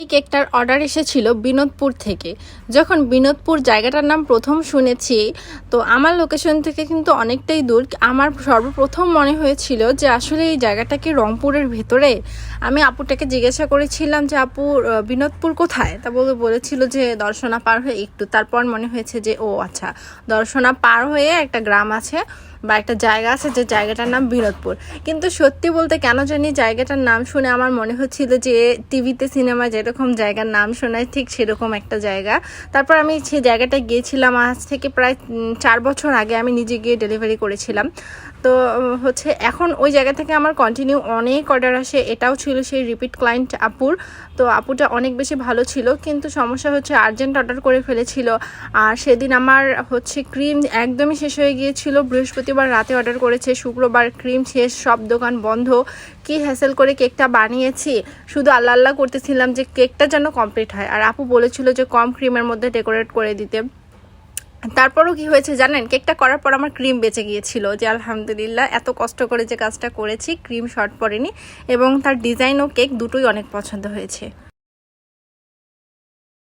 এই কেকটার অর্ডার এসেছিল বিনোদপুর থেকে। যখন বিনোদপুর জায়গাটার নাম প্রথম শুনেছি, তো আমার লোকেশন থেকে কিন্তু অনেকটাই দূর। আমার সর্বপ্রথম মনে হয়েছিল যে আসলে এই জায়গাটা কি রংপুরের ভেতরে। আমি আপুটাকে জিজ্ঞাসা করেছিলাম যে আপু বিনোদপুর কোথায়, তা বলেছিল যে দর্শনা পার হয়ে একটু। তারপর মনে হয়েছে যে ও আচ্ছা, দর্শনা পার হয়ে একটা গ্রাম আছে বা একটা জায়গা আছে যে জায়গাটার নাম বিনোদপুর। কিন্তু সত্যি বলতে কেন জানি জায়গাটার নাম শুনে আমার মনে হচ্ছিল যে টিভিতে সিনেমায় যেরকম জায়গার নাম শোনায় ঠিক সেরকম একটা জায়গা। তারপর আমি সেই জায়গাটায় গিয়েছিলাম আজ থেকে প্রায় 4 বছর আগে। আমি নিজে গিয়ে ডেলিভারি করেছিলাম। তো এখন ওই জায়গা থেকে আমার কন্টিনিউ অনেক অর্ডার আসে। এটাও ছিল সেই রিপিট ক্লায়েন্ট আপুর। তো আপুটা অনেক বেশি ভালো ছিল, কিন্তু সমস্যা হচ্ছে আর্জেন্ট অর্ডার করে ফেলেছিল। আর সেদিন আমার ক্রিম একদমই শেষ হয়ে গিয়েছিল। বৃহস্পতিবার রাতে অর্ডার করেছে, শুক্রবার ক্রিম শেষ, সব দোকান বন্ধ। কি হ্যাসেল করে কেকটা বানিয়েছি, শুধু আল্লাহ আল্লাহ করতেছিলাম যে কেকটা যেন কমপ্লিট হয়। আর আপু বলেছিল যে কম ক্রিমের মধ্যে ডেকোরেট করে দিতে। তারপরও কি হয়েছে জানেন, কেকটা করার পর আমার ক্রিম বেঁচে গিয়েছিল। যে আলহামদুলিল্লাহ, এত কষ্ট করে যে কাজটা করেছি ক্রিম শর্ট পড়েনি, এবং তার ডিজাইন ও কেক দুটোই অনেক পছন্দ হয়েছে।